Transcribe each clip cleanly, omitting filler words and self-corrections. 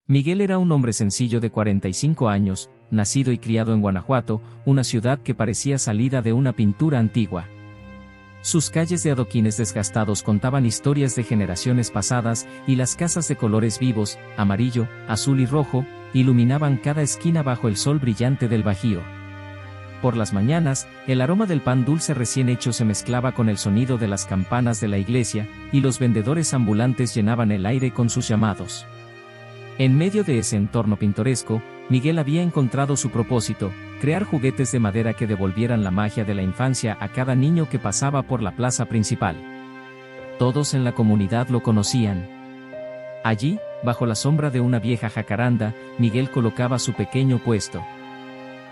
Miguel era un hombre sencillo de 45 años, nacido y criado en Guanajuato, una ciudad que parecía salida de una pintura antigua. Sus calles de adoquines desgastados contaban historias de generaciones pasadas, y las casas de colores vivos, amarillo, azul y rojo, iluminaban cada esquina bajo el sol brillante del Bajío. Por las mañanas, el aroma del pan dulce recién hecho se mezclaba con el sonido de las campanas de la iglesia, y los vendedores ambulantes llenaban el aire con sus llamados. En medio de ese entorno pintoresco, Miguel había encontrado su propósito: crear juguetes de madera que devolvieran la magia de la infancia a cada niño que pasaba por la plaza principal. Todos en la comunidad lo conocían. Allí, bajo la sombra de una vieja jacaranda, Miguel colocaba su pequeño puesto.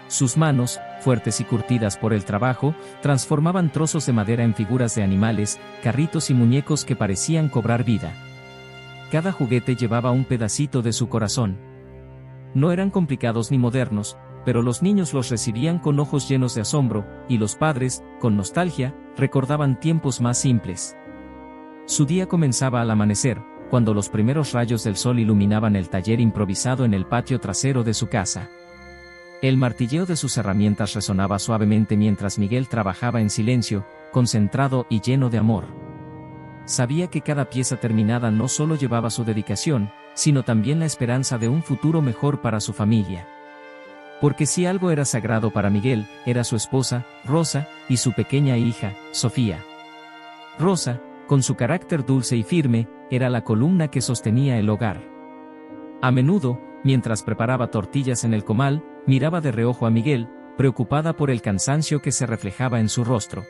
Sus manos, fuertes y curtidas por el trabajo, transformaban trozos de madera en figuras de animales, carritos y muñecos que parecían cobrar vida. Cada juguete llevaba un pedacito de su corazón. No eran complicados ni modernos, pero los niños los recibían con ojos llenos de asombro, y los padres, con nostalgia, recordaban tiempos más simples. Su día comenzaba al amanecer, cuando los primeros rayos del sol iluminaban el taller improvisado en el patio trasero de su casa. El martilleo de sus herramientas resonaba suavemente mientras Miguel trabajaba en silencio, concentrado y lleno de amor. Sabía que cada pieza terminada no solo llevaba su dedicación, sino también la esperanza de un futuro mejor para su familia. Porque si algo era sagrado para Miguel, era su esposa, Rosa, y su pequeña hija, Sofía. Rosa, con su carácter dulce y firme, era la columna que sostenía el hogar. A menudo, mientras preparaba tortillas en el comal, miraba de reojo a Miguel, preocupada por el cansancio que se reflejaba en su rostro.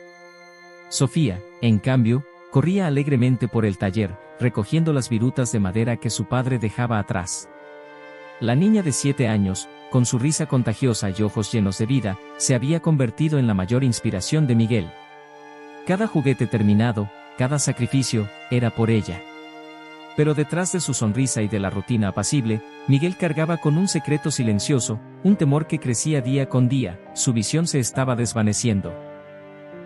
Sofía, en cambio, corría alegremente por el taller, recogiendo las virutas de madera que su padre dejaba atrás. La niña de 7 años, con su risa contagiosa y ojos llenos de vida, se había convertido en la mayor inspiración de Miguel. Cada juguete terminado, cada sacrificio, era por ella. Pero detrás de su sonrisa y de la rutina apacible, Miguel cargaba con un secreto silencioso, un temor que crecía día con día. Su visión se estaba desvaneciendo.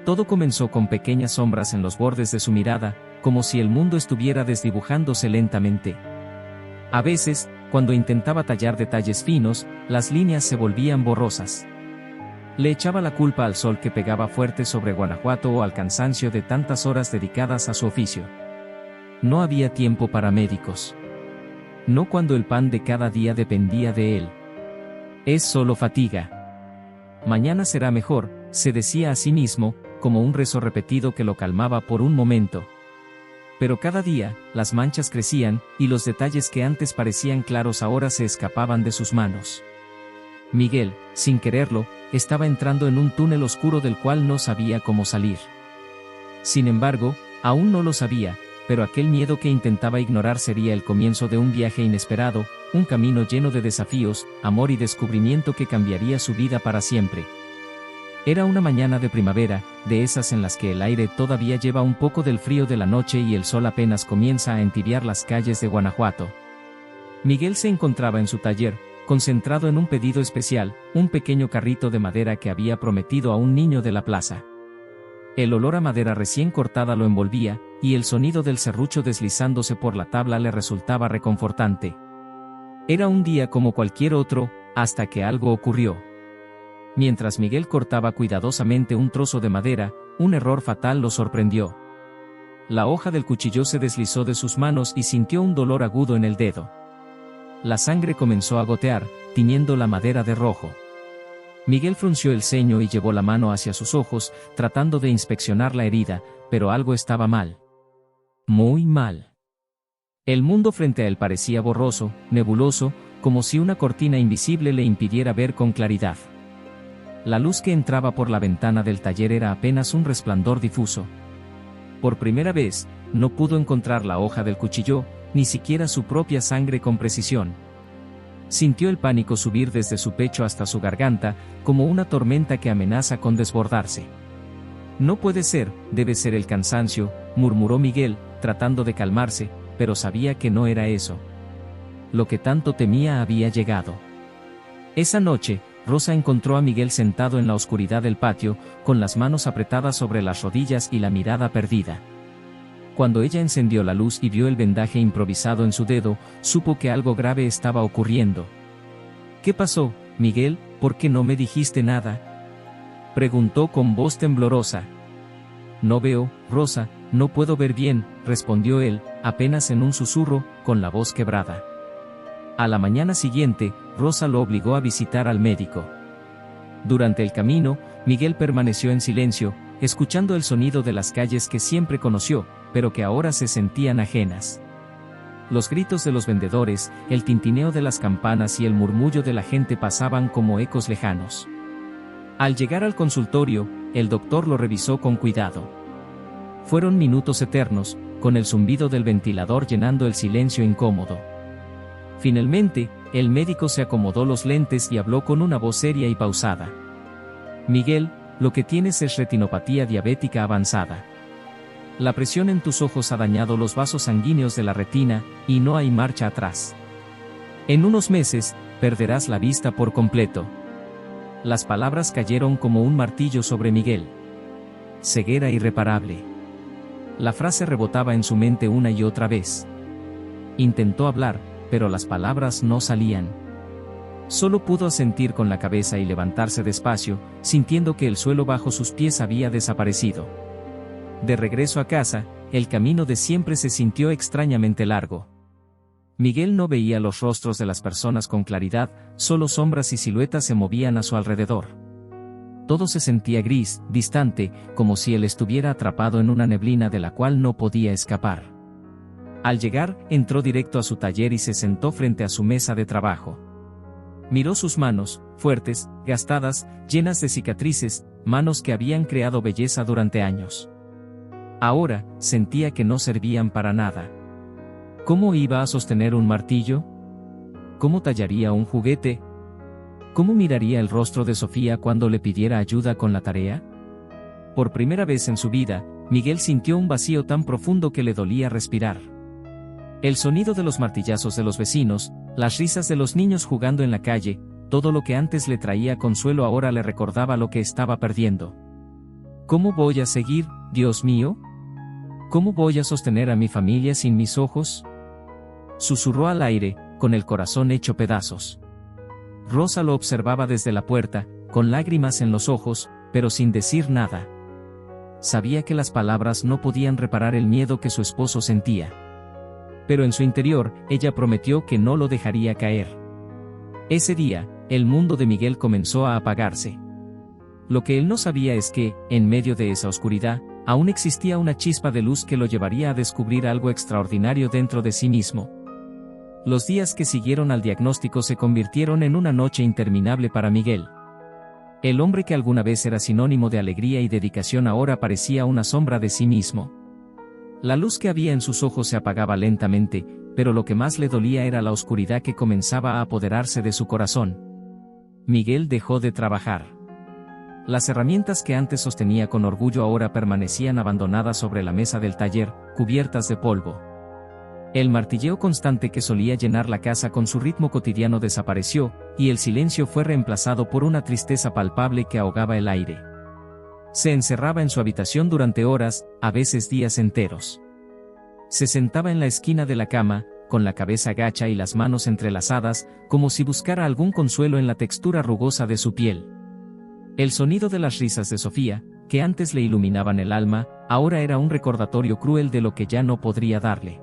Todo comenzó con pequeñas sombras en los bordes de su mirada, como si el mundo estuviera desdibujándose lentamente. A veces, cuando intentaba tallar detalles finos, las líneas se volvían borrosas. Le echaba la culpa al sol que pegaba fuerte sobre Guanajuato o al cansancio de tantas horas dedicadas a su oficio. No había tiempo para médicos. No cuando el pan de cada día dependía de él. Es solo fatiga. Mañana será mejor, se decía a sí mismo, como un rezo repetido que lo calmaba por un momento. Pero cada día, las manchas crecían, y los detalles que antes parecían claros ahora se escapaban de sus manos. Miguel, sin quererlo, estaba entrando en un túnel oscuro del cual no sabía cómo salir. Sin embargo, aún no lo sabía, pero aquel miedo que intentaba ignorar sería el comienzo de un viaje inesperado, un camino lleno de desafíos, amor y descubrimiento que cambiaría su vida para siempre. Era una mañana de primavera, de esas en las que el aire todavía lleva un poco del frío de la noche y el sol apenas comienza a entibiar las calles de Guanajuato. Miguel se encontraba en su taller, concentrado en un pedido especial, un pequeño carrito de madera que había prometido a un niño de la plaza. El olor a madera recién cortada lo envolvía, y el sonido del serrucho deslizándose por la tabla le resultaba reconfortante. Era un día como cualquier otro, hasta que algo ocurrió. Mientras Miguel cortaba cuidadosamente un trozo de madera, un error fatal lo sorprendió. La hoja del cuchillo se deslizó de sus manos y sintió un dolor agudo en el dedo. La sangre comenzó a gotear, tiñendo la madera de rojo. Miguel frunció el ceño y llevó la mano hacia sus ojos, tratando de inspeccionar la herida, pero algo estaba mal. Muy mal. El mundo frente a él parecía borroso, nebuloso, como si una cortina invisible le impidiera ver con claridad. La luz que entraba por la ventana del taller era apenas un resplandor difuso. Por primera vez, no pudo encontrar la hoja del cuchillo, ni siquiera su propia sangre con precisión. Sintió el pánico subir desde su pecho hasta su garganta, como una tormenta que amenaza con desbordarse. No puede ser, debe ser el cansancio, murmuró Miguel, tratando de calmarse, pero sabía que no era eso. Lo que tanto temía había llegado. Esa noche, Rosa encontró a Miguel sentado en la oscuridad del patio, con las manos apretadas sobre las rodillas y la mirada perdida. Cuando ella encendió la luz y vio el vendaje improvisado en su dedo, supo que algo grave estaba ocurriendo. «¿Qué pasó, Miguel? ¿Por qué no me dijiste nada?», preguntó con voz temblorosa. «No veo, Rosa, no puedo ver bien», respondió él, apenas en un susurro, con la voz quebrada. A la mañana siguiente, Rosa lo obligó a visitar al médico. Durante el camino, Miguel permaneció en silencio, escuchando el sonido de las calles que siempre conoció, pero que ahora se sentían ajenas. Los gritos de los vendedores, el tintineo de las campanas y el murmullo de la gente pasaban como ecos lejanos. Al llegar al consultorio, el doctor lo revisó con cuidado. Fueron minutos eternos, con el zumbido del ventilador llenando el silencio incómodo. Finalmente, el médico se acomodó los lentes y habló con una voz seria y pausada. «Miguel, lo que tienes es retinopatía diabética avanzada. La presión en tus ojos ha dañado los vasos sanguíneos de la retina, y no hay marcha atrás. En unos meses, perderás la vista por completo». Las palabras cayeron como un martillo sobre Miguel. Ceguera irreparable. La frase rebotaba en su mente una y otra vez. Intentó hablar, pero las palabras no salían. Solo pudo asentir con la cabeza y levantarse despacio, sintiendo que el suelo bajo sus pies había desaparecido. De regreso a casa, el camino de siempre se sintió extrañamente largo. Miguel no veía los rostros de las personas con claridad, solo sombras y siluetas se movían a su alrededor. Todo se sentía gris, distante, como si él estuviera atrapado en una neblina de la cual no podía escapar. Al llegar, entró directo a su taller y se sentó frente a su mesa de trabajo. Miró sus manos, fuertes, gastadas, llenas de cicatrices, manos que habían creado belleza durante años. Ahora, sentía que no servían para nada. ¿Cómo iba a sostener un martillo? ¿Cómo tallaría un juguete? ¿Cómo miraría el rostro de Sofía cuando le pidiera ayuda con la tarea? Por primera vez en su vida, Miguel sintió un vacío tan profundo que le dolía respirar. El sonido de los martillazos de los vecinos, las risas de los niños jugando en la calle, todo lo que antes le traía consuelo ahora le recordaba lo que estaba perdiendo. ¿Cómo voy a seguir, Dios mío? ¿Cómo voy a sostener a mi familia sin mis ojos?, susurró al aire, con el corazón hecho pedazos. Rosa lo observaba desde la puerta, con lágrimas en los ojos, pero sin decir nada. Sabía que las palabras no podían reparar el miedo que su esposo sentía. Pero en su interior, ella prometió que no lo dejaría caer. Ese día, el mundo de Miguel comenzó a apagarse. Lo que él no sabía es que, en medio de esa oscuridad, aún existía una chispa de luz que lo llevaría a descubrir algo extraordinario dentro de sí mismo. Los días que siguieron al diagnóstico se convirtieron en una noche interminable para Miguel. El hombre que alguna vez era sinónimo de alegría y dedicación ahora parecía una sombra de sí mismo. La luz que había en sus ojos se apagaba lentamente, pero lo que más le dolía era la oscuridad que comenzaba a apoderarse de su corazón. Miguel dejó de trabajar. Las herramientas que antes sostenía con orgullo ahora permanecían abandonadas sobre la mesa del taller, cubiertas de polvo. El martilleo constante que solía llenar la casa con su ritmo cotidiano desapareció, y el silencio fue reemplazado por una tristeza palpable que ahogaba el aire. Se encerraba en su habitación durante horas, a veces días enteros. Se sentaba en la esquina de la cama, con la cabeza gacha y las manos entrelazadas, como si buscara algún consuelo en la textura rugosa de su piel. El sonido de las risas de Sofía, que antes le iluminaban el alma, ahora era un recordatorio cruel de lo que ya no podría darle.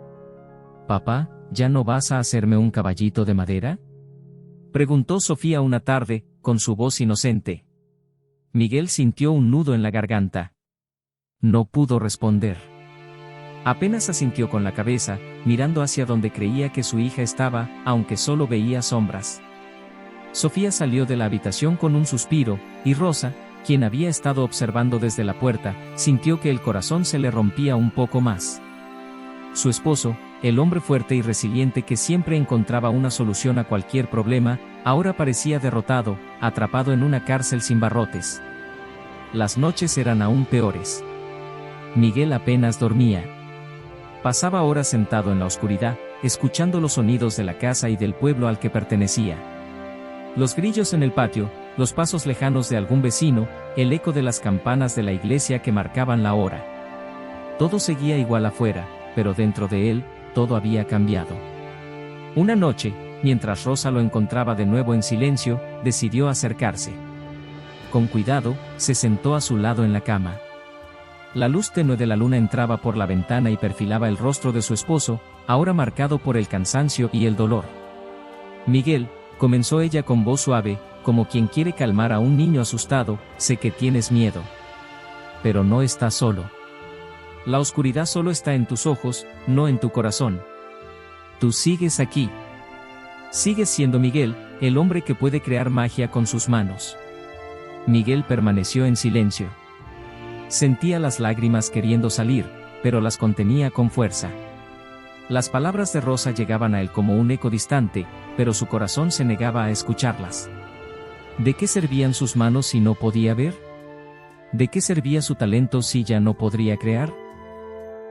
«Papá, ¿ya no vas a hacerme un caballito de madera?», preguntó Sofía una tarde, con su voz inocente. Miguel sintió un nudo en la garganta. No pudo responder. Apenas asintió con la cabeza, mirando hacia donde creía que su hija estaba, aunque solo veía sombras. Sofía salió de la habitación con un suspiro, y Rosa, quien había estado observando desde la puerta, sintió que el corazón se le rompía un poco más. Su esposo, el hombre fuerte y resiliente que siempre encontraba una solución a cualquier problema, ahora parecía derrotado, atrapado en una cárcel sin barrotes. Las noches eran aún peores. Miguel apenas dormía. Pasaba horas sentado en la oscuridad, escuchando los sonidos de la casa y del pueblo al que pertenecía. Los grillos en el patio, los pasos lejanos de algún vecino, el eco de las campanas de la iglesia que marcaban la hora. Todo seguía igual afuera, pero dentro de él, todo había cambiado. Una noche, mientras Rosa lo encontraba de nuevo en silencio, decidió acercarse. Con cuidado, se sentó a su lado en la cama. La luz tenue de la luna entraba por la ventana y perfilaba el rostro de su esposo, ahora marcado por el cansancio y el dolor. Miguel, comenzó ella con voz suave, como quien quiere calmar a un niño asustado, sé que tienes miedo. Pero no estás solo. La oscuridad solo está en tus ojos, no en tu corazón. Tú sigues aquí. Sigues siendo Miguel, el hombre que puede crear magia con sus manos. Miguel permaneció en silencio. Sentía las lágrimas queriendo salir, pero las contenía con fuerza. Las palabras de Rosa llegaban a él como un eco distante, pero su corazón se negaba a escucharlas. ¿De qué servían sus manos si no podía ver? ¿De qué servía su talento si ya no podría crear?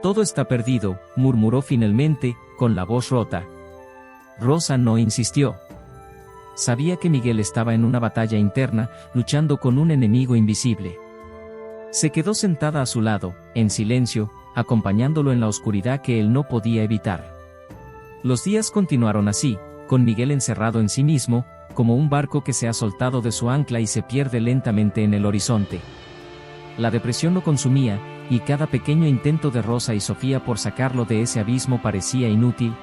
Todo está perdido, murmuró finalmente, con la voz rota. Rosa no insistió. Sabía que Miguel estaba en una batalla interna, luchando con un enemigo invisible. Se quedó sentada a su lado, en silencio, acompañándolo en la oscuridad que él no podía evitar. Los días continuaron así, con Miguel encerrado en sí mismo, como un barco que se ha soltado de su ancla y se pierde lentamente en el horizonte. La depresión lo consumía, y cada pequeño intento de Rosa y Sofía por sacarlo de ese abismo parecía inútil.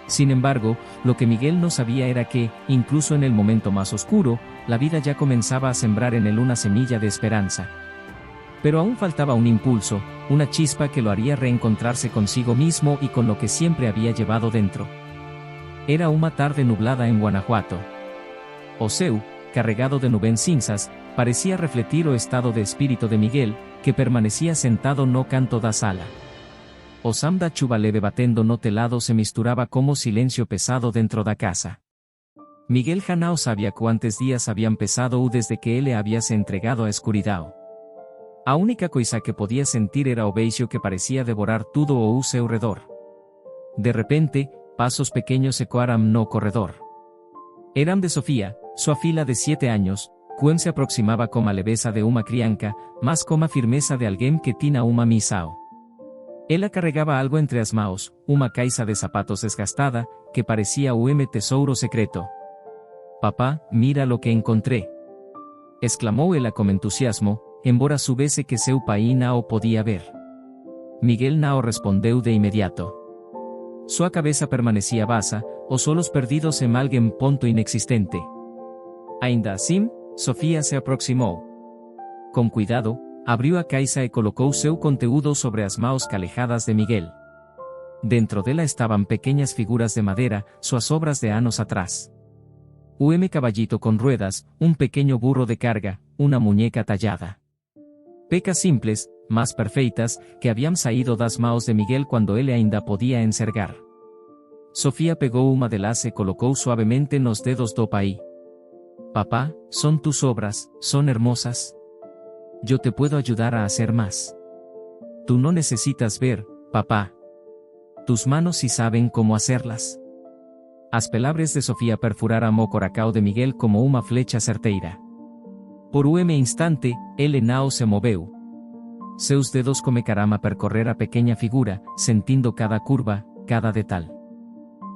Sin embargo, lo que Miguel no sabía era que, incluso en el momento más oscuro, la vida ya comenzaba a sembrar en él una semilla de esperanza. Pero aún faltaba un impulso, una chispa que lo haría reencontrarse consigo mismo y con lo que siempre había llevado dentro. Era una tarde nublada en Guanajuato. O céu, carregado de nubes cinzas, parecía refletir o estado de espíritu de Miguel, que permanecía sentado no canto da sala. O sam da chuva leve batendo no telado se misturaba como silencio pesado dentro da casa. Miguel já não sabia quantos días habían pesado desde que ele había se entregado a escuridão. A única coisa que podía sentir era o beijo que parecía devorar todo o seu redor. De repente, pasos pequeños ecoaram no corredor. Eran de Sofía, su fila de 7 años, quien se aproximaba con la leveza de una crianca, más con la firmeza de alguien que tina una misao. Ella carregaba algo entre as maos, una caixa de zapatos desgastada, que parecía un tesouro secreto. «Papá, mira lo que encontré», exclamó ella con entusiasmo, embora soubese que seu pai não podía ver. Miguel não respondeu de inmediato. Su cabeza permanecía basa, os olhos perdidos en alguien ponto inexistente. Ainda assim, Sofía se aproximó. Con cuidado, abrió a caixa e colocó seu conteúdo sobre as maos calejadas de Miguel. Dentro dela estaban pequeñas figuras de madera, suas obras de anos atrás. Un caballito con ruedas, un pequeño burro de carga, una muñeca tallada. Pecas simples, más perfeitas, que habían saído das maos de Miguel cuando él ainda podía enxergar. Sofía pegó uma delas e colocó suavemente nos dedos do pai. Papá, son tus obras, son hermosas. Yo te puedo ayudar a hacer más. Tú no necesitas ver, papá. Tus manos sí saben cómo hacerlas. As pelabres de Sofía perfuraram o coracao de Miguel como una flecha certeira. Por un instante, ele não se moveu. Seus dedos começaram a percorrer a pequeña figura, sentindo cada curva, cada detal.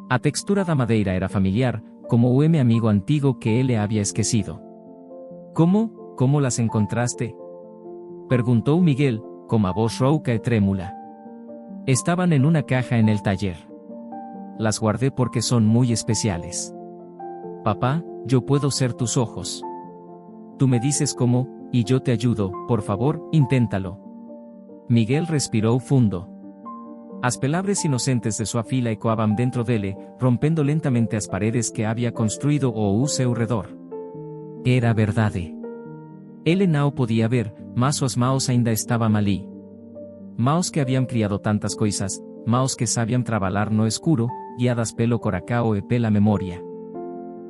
A textura da madeira era familiar, como un amigo antigo que ele había esquecido. ¿Cómo las encontraste? Preguntó Miguel, con a voz rouca e trémula. Estaban en una caja en el taller. Las guardé porque son muy especiales. Papá, yo puedo ser tus ojos. Tú me dices cómo, y yo te ayudo, por favor, inténtalo. Miguel respiró fundo. As pelabres inocentes de su fila ecoaban dentro dele, rompendo lentamente as paredes que había construido o seu redor. Era verdade. Ele não podía ver, mas suas maos ainda estaban ali. Maos que habían criado tantas coisas, maos que sabían trabalhar no escuro, guiadas pelo coracao e pela memoria.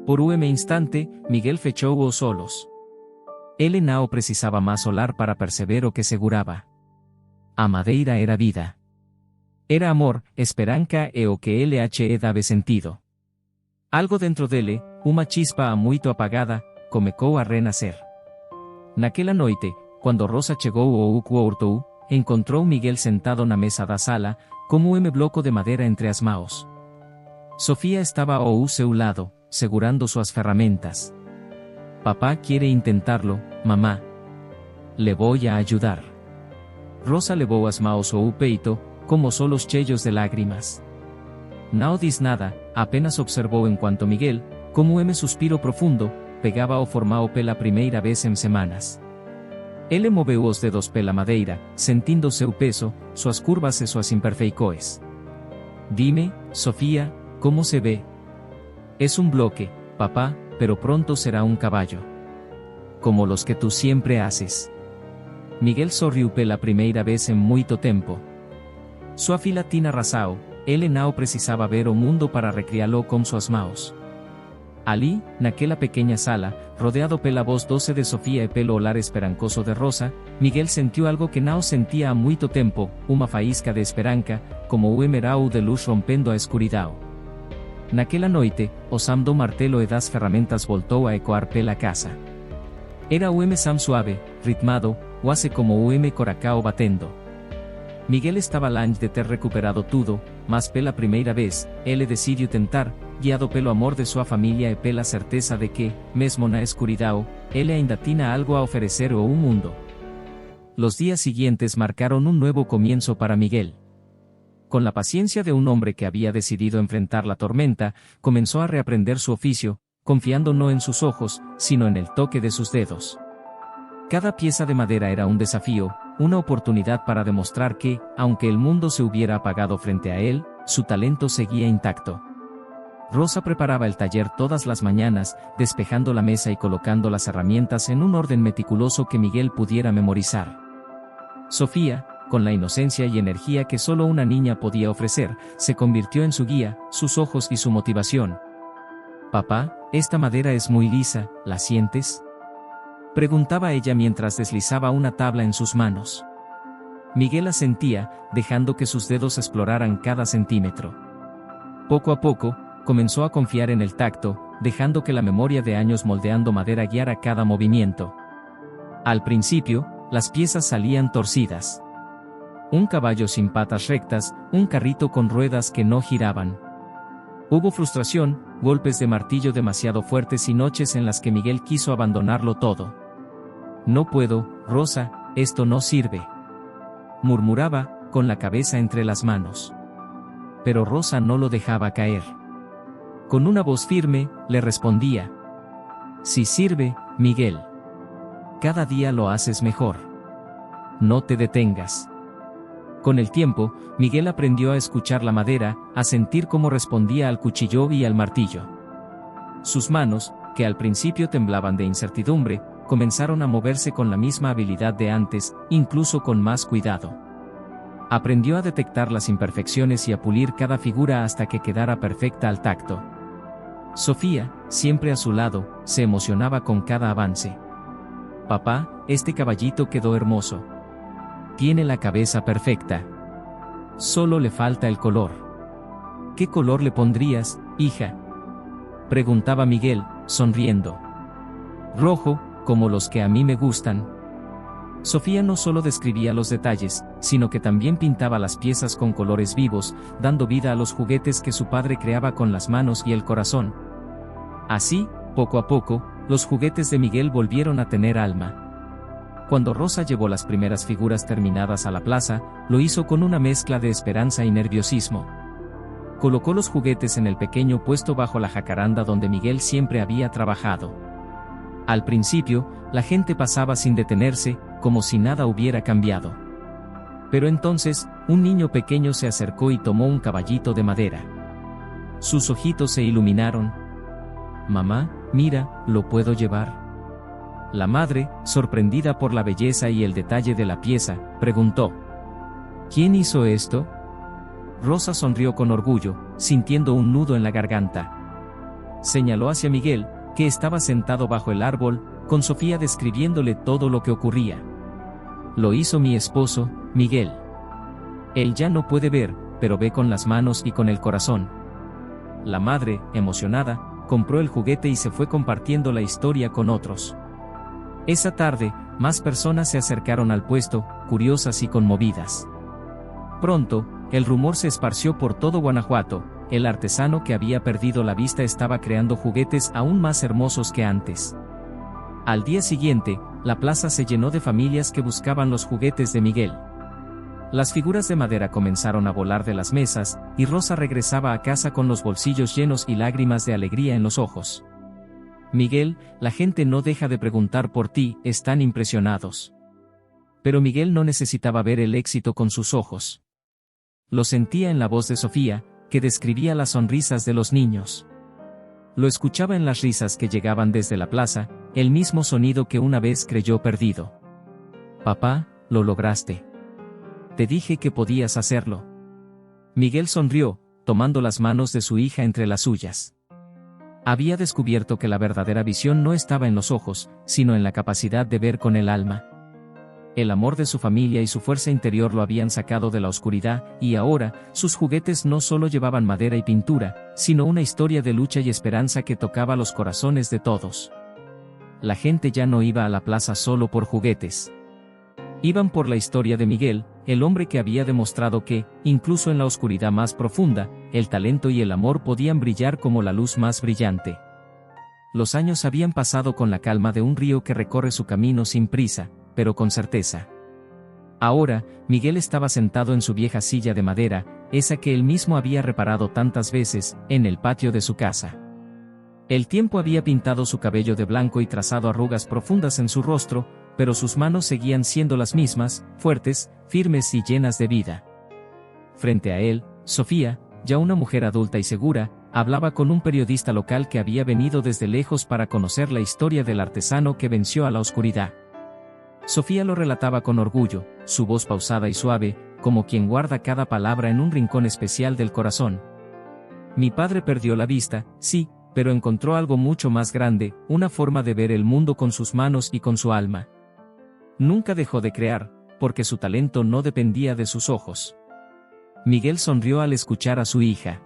Por un instante, Miguel fechou os olhos. Ele não precisaba más olar para perceber o que seguraba. A madeira era vida. Era amor, esperanza e o que ele daba sentido. Algo dentro dele, uma chispa muito apagada, comecou a renascer. Naquela noite, quando Rosa chegou ao quarto, encontrou Miguel sentado na mesa da sala, como un bloco de madera entre as maos. Sofía estaba ao seu lado, segurando suas ferramentas. Papá quiere intentarlo, mamá. Le voy a ayudar. Rosa levou as maos ao peito, como solos chellos de lágrimas. Não diz nada, apenas observou enquanto Miguel, como un suspiro profundo, pegaba o formao pela primeira vez en semanas. Ele moveu os dedos pela madeira, sentindo seu peso, suas curvas e suas imperfeições. Dime, Sofía, ¿cómo se ve? Es un bloque, papá, pero pronto será un caballo. Como los que tú siempre haces. Miguel sorriu pela primeira vez en muito tempo. Sua fila tinha razão, ele não precisava ver o mundo para recriá-lo com suas mãos. Ali, naquela pequena sala, rodeado pela voz doce de Sofía e pelo olhar esperançoso de Rosa, Miguel sentiu algo que não sentia há muito tempo, uma faísca de esperança, como o emerau de luz rompendo a escuridão. Naquela noite, o som do martelo e das ferramentas voltou a ecoar pela casa. Era o som suave, ritmado, quase como o coracao batendo. Miguel estaba longe de ter recuperado tudo, mas pela primeira vez, ele decidiu tentar, guiado pelo amor de sua família e pela certeza de que, mesmo na escuridão, ele ainda tinha algo a oferecer ao mundo. Los días siguientes marcaron un nuevo comienzo para Miguel. Con la paciencia de un hombre que había decidido enfrentar la tormenta, comenzó a reaprender su oficio, confiando no en sus ojos, sino en el toque de sus dedos. Cada pieza de madera era un desafío, una oportunidad para demostrar que, aunque el mundo se hubiera apagado frente a él, su talento seguía intacto. Rosa preparaba el taller todas las mañanas, despejando la mesa y colocando las herramientas en un orden meticuloso que Miguel pudiera memorizar. Sofía, con la inocencia y energía que solo una niña podía ofrecer, se convirtió en su guía, sus ojos y su motivación. «Papá, esta madera es muy lisa, ¿la sientes?», preguntaba ella mientras deslizaba una tabla en sus manos. Miguel asentía, dejando que sus dedos exploraran cada centímetro. Poco a poco, comenzó a confiar en el tacto, dejando que la memoria de años moldeando madera guiara cada movimiento. Al principio, las piezas salían torcidas. Un caballo sin patas rectas, un carrito con ruedas que no giraban. Hubo frustración, golpes de martillo demasiado fuertes y noches en las que Miguel quiso abandonarlo todo. «No puedo, Rosa, esto no sirve», murmuraba, con la cabeza entre las manos. Pero Rosa no lo dejaba caer. Con una voz firme, le respondía: «Sí sirve, Miguel. Cada día lo haces mejor. No te detengas». Con el tiempo, Miguel aprendió a escuchar la madera, a sentir cómo respondía al cuchillo y al martillo. Sus manos, que al principio temblaban de incertidumbre, comenzaron a moverse con la misma habilidad de antes, incluso con más cuidado. Aprendió a detectar las imperfecciones y a pulir cada figura hasta que quedara perfecta al tacto. Sofía, siempre a su lado, se emocionaba con cada avance. «Papá, este caballito quedó hermoso. Tiene la cabeza perfecta. Solo le falta el color». «¿Qué color le pondrías, hija?», preguntaba Miguel, sonriendo. «Rojo, como los que a mí me gustan». Sofía no solo describía los detalles, sino que también pintaba las piezas con colores vivos, dando vida a los juguetes que su padre creaba con las manos y el corazón. Así, poco a poco, los juguetes de Miguel volvieron a tener alma. Cuando Rosa llevó las primeras figuras terminadas a la plaza, lo hizo con una mezcla de esperanza y nerviosismo. Colocó los juguetes en el pequeño puesto bajo la jacaranda donde Miguel siempre había trabajado. Al principio, la gente pasaba sin detenerse, como si nada hubiera cambiado. Pero entonces, un niño pequeño se acercó y tomó un caballito de madera. Sus ojitos se iluminaron. «Mamá, mira, ¿lo puedo llevar?». La madre, sorprendida por la belleza y el detalle de la pieza, preguntó: «¿Quién hizo esto?». Rosa sonrió con orgullo, sintiendo un nudo en la garganta. Señaló hacia Miguel, que estaba sentado bajo el árbol, con Sofía describiéndole todo lo que ocurría. «Lo hizo mi esposo, Miguel. Él ya no puede ver, pero ve con las manos y con el corazón». La madre, emocionada, compró el juguete y se fue compartiendo la historia con otros. Esa tarde, más personas se acercaron al puesto, curiosas y conmovidas. Pronto, el rumor se esparció por todo Guanajuato: el artesano que había perdido la vista estaba creando juguetes aún más hermosos que antes. Al día siguiente, la plaza se llenó de familias que buscaban los juguetes de Miguel. Las figuras de madera comenzaron a volar de las mesas, y Rosa regresaba a casa con los bolsillos llenos y lágrimas de alegría en los ojos. Miguel, la gente no deja de preguntar por ti, están impresionados. Pero Miguel no necesitaba ver el éxito con sus ojos. Lo sentía en la voz de Sofía, que describía las sonrisas de los niños. Lo escuchaba en las risas que llegaban desde la plaza, el mismo sonido que una vez creyó perdido. Papá, lo lograste. Te dije que podías hacerlo. Miguel sonrió, tomando las manos de su hija entre las suyas. Había descubierto que la verdadera visión no estaba en los ojos, sino en la capacidad de ver con el alma. El amor de su familia y su fuerza interior lo habían sacado de la oscuridad, y ahora, sus juguetes no solo llevaban madera y pintura, sino una historia de lucha y esperanza que tocaba los corazones de todos. La gente ya no iba a la plaza solo por juguetes. Iban por la historia de Miguel, el hombre que había demostrado que, incluso en la oscuridad más profunda, el talento y el amor podían brillar como la luz más brillante. Los años habían pasado con la calma de un río que recorre su camino sin prisa, pero con certeza. Ahora, Miguel estaba sentado en su vieja silla de madera, esa que él mismo había reparado tantas veces, en el patio de su casa. El tiempo había pintado su cabello de blanco y trazado arrugas profundas en su rostro, pero sus manos seguían siendo las mismas, fuertes, firmes y llenas de vida. Frente a él, Sofía, ya una mujer adulta y segura, hablaba con un periodista local que había venido desde lejos para conocer la historia del artesano que venció a la oscuridad. Sofía lo relataba con orgullo, su voz pausada y suave, como quien guarda cada palabra en un rincón especial del corazón. Mi padre perdió la vista, sí, pero encontró algo mucho más grande, una forma de ver el mundo con sus manos y con su alma. Nunca dejó de crear, porque su talento no dependía de sus ojos. Miguel sonrió al escuchar a su hija.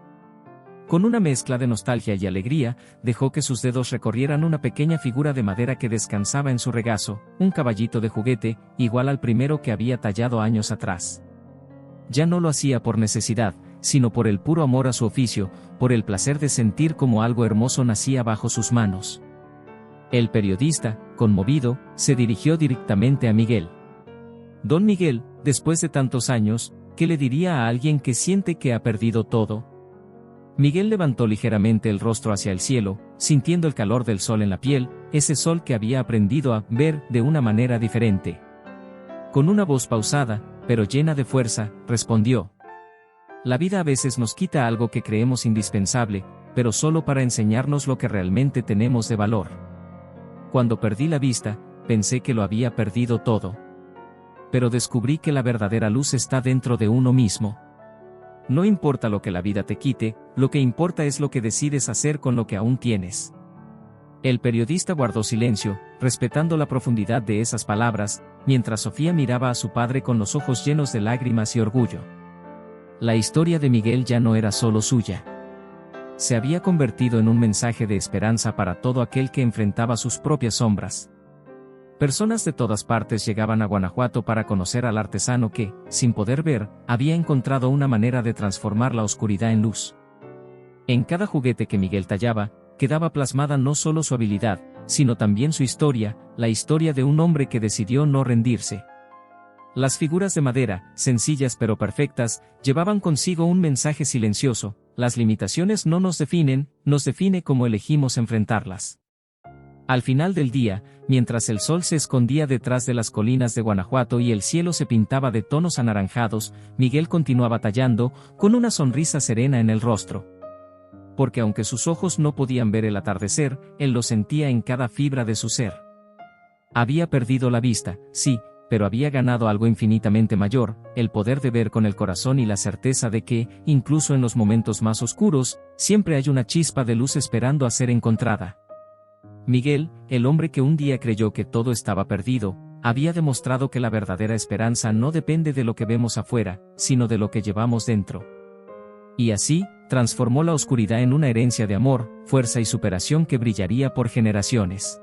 Con una mezcla de nostalgia y alegría, dejó que sus dedos recorrieran una pequeña figura de madera que descansaba en su regazo, un caballito de juguete, igual al primero que había tallado años atrás. Ya no lo hacía por necesidad, sino por el puro amor a su oficio, por el placer de sentir como algo hermoso nacía bajo sus manos. El periodista, conmovido, se dirigió directamente a Miguel. Don Miguel, después de tantos años, ¿qué le diría a alguien que siente que ha perdido todo? Miguel levantó ligeramente el rostro hacia el cielo, sintiendo el calor del sol en la piel, ese sol que había aprendido a ver de una manera diferente. Con una voz pausada, pero llena de fuerza, respondió: La vida a veces nos quita algo que creemos indispensable, pero solo para enseñarnos lo que realmente tenemos de valor. Cuando perdí la vista, pensé que lo había perdido todo. Pero descubrí que la verdadera luz está dentro de uno mismo. No importa lo que la vida te quite, lo que importa es lo que decides hacer con lo que aún tienes. El periodista guardó silencio, respetando la profundidad de esas palabras, mientras Sofía miraba a su padre con los ojos llenos de lágrimas y orgullo. La historia de Miguel ya no era solo suya. Se había convertido en un mensaje de esperanza para todo aquel que enfrentaba sus propias sombras. Personas de todas partes llegaban a Guanajuato para conocer al artesano que, sin poder ver, había encontrado una manera de transformar la oscuridad en luz. En cada juguete que Miguel tallaba, quedaba plasmada no solo su habilidad, sino también su historia, la historia de un hombre que decidió no rendirse. Las figuras de madera, sencillas pero perfectas, llevaban consigo un mensaje silencioso: las limitaciones no nos definen, nos define cómo elegimos enfrentarlas. Al final del día, mientras el sol se escondía detrás de las colinas de Guanajuato y el cielo se pintaba de tonos anaranjados, Miguel continuaba tallando, con una sonrisa serena en el rostro. Porque aunque sus ojos no podían ver el atardecer, él lo sentía en cada fibra de su ser. Había perdido la vista, sí, pero había ganado algo infinitamente mayor: el poder de ver con el corazón y la certeza de que, incluso en los momentos más oscuros, siempre hay una chispa de luz esperando a ser encontrada. Miguel, el hombre que un día creyó que todo estaba perdido, había demostrado que la verdadera esperanza no depende de lo que vemos afuera, sino de lo que llevamos dentro. Y así, transformó la oscuridad en una herencia de amor, fuerza y superación que brillaría por generaciones.